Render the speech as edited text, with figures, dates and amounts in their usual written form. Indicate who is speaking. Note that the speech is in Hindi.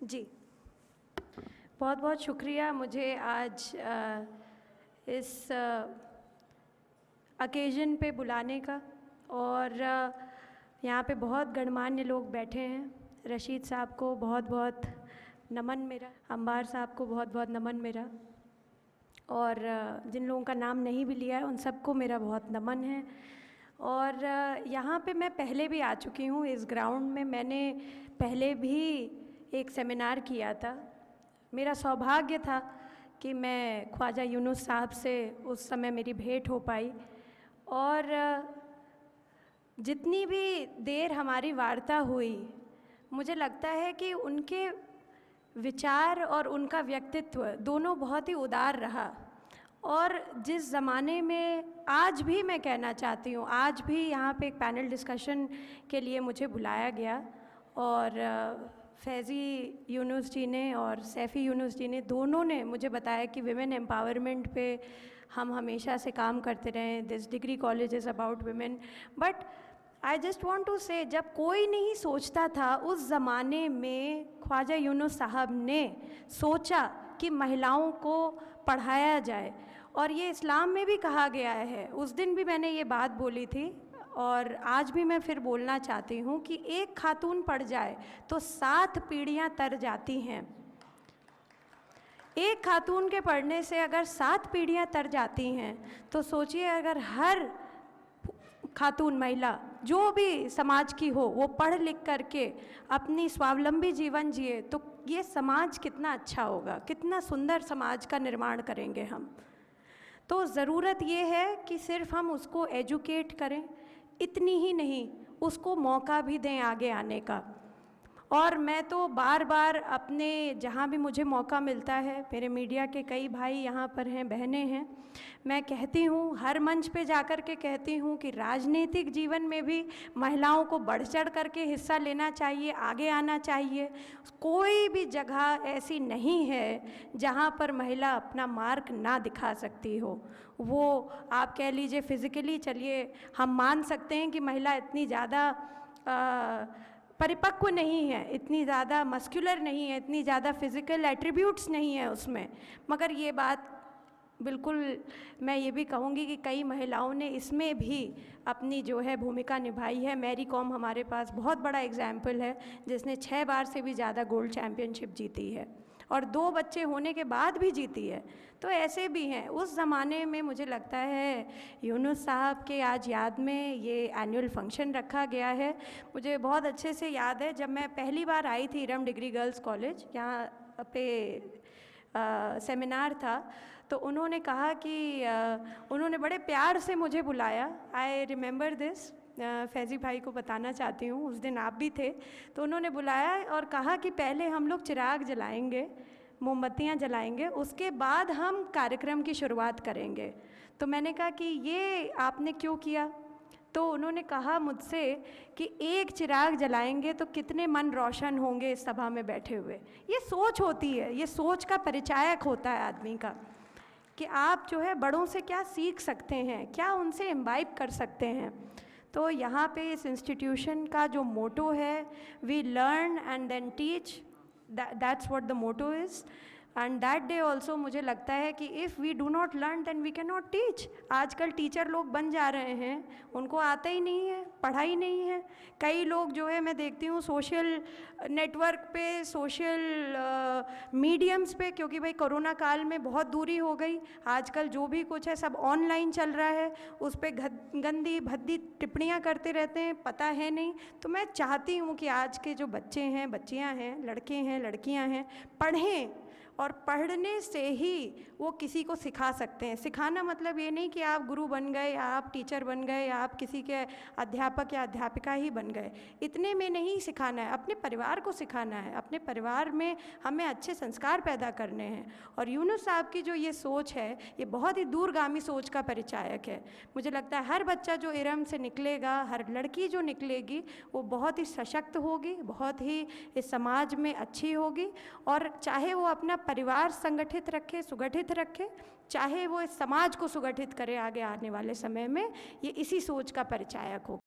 Speaker 1: जी, बहुत बहुत शुक्रिया मुझे आज इस अकेजन पे बुलाने का। और यहाँ पे बहुत गणमान्य लोग बैठे हैं। रशीद साहब को बहुत बहुत नमन मेरा, अंबार साहब को बहुत बहुत नमन मेरा, और जिन लोगों का नाम नहीं भी लिया है उन सबको मेरा बहुत नमन है। और यहाँ पे मैं पहले भी आ चुकी हूँ इस ग्राउंड में। मैंने पहले भी एक सेमिनार किया था। मेरा सौभाग्य था कि मैं ख्वाजा यूनुस साहब से उस समय मेरी भेंट हो पाई। और जितनी भी देर हमारी वार्ता हुई, मुझे लगता है कि उनके विचार और उनका व्यक्तित्व दोनों बहुत ही उदार रहा। और जिस ज़माने में आज भी मैं कहना चाहती हूँ, आज भी यहाँ पे एक पैनल डिस्कशन के लिए मुझे बुलाया गया और फैज़ी यूनुस जी ने और सैफ़ी यूनुस जी ने दोनों ने मुझे बताया कि विमेन एम्पावरमेंट पे हम हमेशा से काम करते रहे। This degree college is about women. But I just want to say, जब कोई नहीं सोचता था उस ज़माने में, ख्वाजा यूनुस साहब ने सोचा कि महिलाओं को पढ़ाया जाए। और ये इस्लाम में भी कहा गया है। उस दिन भी मैंने ये बात बोली थी और आज भी मैं फिर बोलना चाहती हूँ कि एक खातून पढ़ जाए तो 7 पीढ़ियाँ तर जाती हैं। एक खातून के पढ़ने से अगर 7 पीढ़ियाँ तर जाती हैं, तो सोचिए अगर हर खातून महिला जो भी समाज की हो वो पढ़ लिख करके अपनी स्वावलंबी जीवन जिए, तो ये समाज कितना अच्छा होगा, कितना सुंदर समाज का निर्माण करेंगे हम। तो ज़रूरत ये है कि सिर्फ हम उसको एजुकेट करें, इतनी ही नहीं, उसको मौका भी दें आगे आने का। और मैं तो बार बार अपने जहाँ भी मुझे मौका मिलता है, मेरे मीडिया के कई भाई यहाँ पर हैं, बहनें हैं, मैं कहती हूँ, हर मंच पे जाकर के कहती हूँ कि राजनीतिक जीवन में भी महिलाओं को बढ़ चढ़ करके हिस्सा लेना चाहिए, आगे आना चाहिए। कोई भी जगह ऐसी नहीं है जहाँ पर महिला अपना मार्क ना दिखा सकती हो। वो आप कह लीजिए फिज़िकली, चलिए हम मान सकते हैं कि महिला इतनी ज़्यादा परिपक्व नहीं है, इतनी ज़्यादा मस्कुलर नहीं है, इतनी ज़्यादा फिज़िकल एट्रीब्यूट्स नहीं है उसमें, मगर ये बात बिल्कुल मैं ये भी कहूँगी कि कई महिलाओं ने इसमें भी अपनी जो है भूमिका निभाई है। मैरी कॉम हमारे पास बहुत बड़ा एग्जाम्पल है, जिसने 6 बार से भी ज़्यादा गोल्ड चैम्पियनशिप जीती है और 2 बच्चे होने के बाद भी जीती है। तो ऐसे भी हैं। उस ज़माने में मुझे लगता है यूनुस साहब के आज याद में ये एनुअल फंक्शन रखा गया है। मुझे बहुत अच्छे से याद है, जब मैं पहली बार आई थी इरम डिग्री गर्ल्स कॉलेज, यहाँ पे सेमिनार था, तो उन्होंने कहा कि उन्होंने बड़े प्यार से मुझे बुलाया। आई रिमेंबर दिस, फैज़ी भाई को बताना चाहती हूँ, उस दिन आप भी थे। तो उन्होंने बुलाया और कहा कि पहले हम लोग चिराग जलाएंगे, मोमबत्तियाँ जलाएंगे, उसके बाद हम कार्यक्रम की शुरुआत करेंगे। तो मैंने कहा कि ये आपने क्यों किया? तो उन्होंने कहा मुझसे कि एक चिराग जलाएंगे तो कितने मन रोशन होंगे इस सभा में बैठे हुए। ये सोच होती है, ये सोच का परिचायक होता है आदमी का, कि आप जो है बड़ों से क्या सीख सकते हैं, क्या उनसे इम्बाइब कर सकते हैं। तो यहाँ पे इस इंस्टीट्यूशन का जो मोटो है, we learn and then teach, that's what the motto is. And that day also मुझे लगता है कि if we do not learn then we cannot नॉट टीच। आजकल टीचर लोग बन जा रहे हैं, उनको आता ही नहीं है, पढ़ाई नहीं है। कई लोग जो है मैं देखती हूँ सोशल नेटवर्क पे, सोशल मीडियम्स पे, क्योंकि भाई कोरोना काल में बहुत दूरी हो गई, आजकल जो भी कुछ है सब ऑनलाइन चल रहा है, उस पर गंदी भद्दी टिप्पणियाँ करते रहते हैं, पता है नहीं। तो मैं चाहती हूँ कि आज के जो बच्चे हैं, बच्चियाँ हैं, लड़के हैं, लड़कियाँ हैं, पढ़ें, और पढ़ने से ही वो किसी को सिखा सकते हैं। सिखाना मतलब ये नहीं कि आप गुरु बन गए या आप टीचर बन गए या आप किसी के अध्यापक या अध्यापिका ही बन गए, इतने में नहीं सिखाना है। अपने परिवार को सिखाना है, अपने परिवार में हमें अच्छे संस्कार पैदा करने हैं। और यूनुस साहब की जो ये सोच है, ये बहुत ही दूरगामी सोच का परिचायक है। मुझे लगता है हर बच्चा जो इरम से निकलेगा, हर लड़की जो निकलेगी, वो बहुत ही सशक्त होगी, बहुत ही इस समाज में अच्छी होगी। और चाहे वो अपना परिवार संगठित रखे, सुगठित रखे, चाहे वो इस समाज को सुगठित करे आगे आने वाले समय में, ये इसी सोच का परिचायक हो।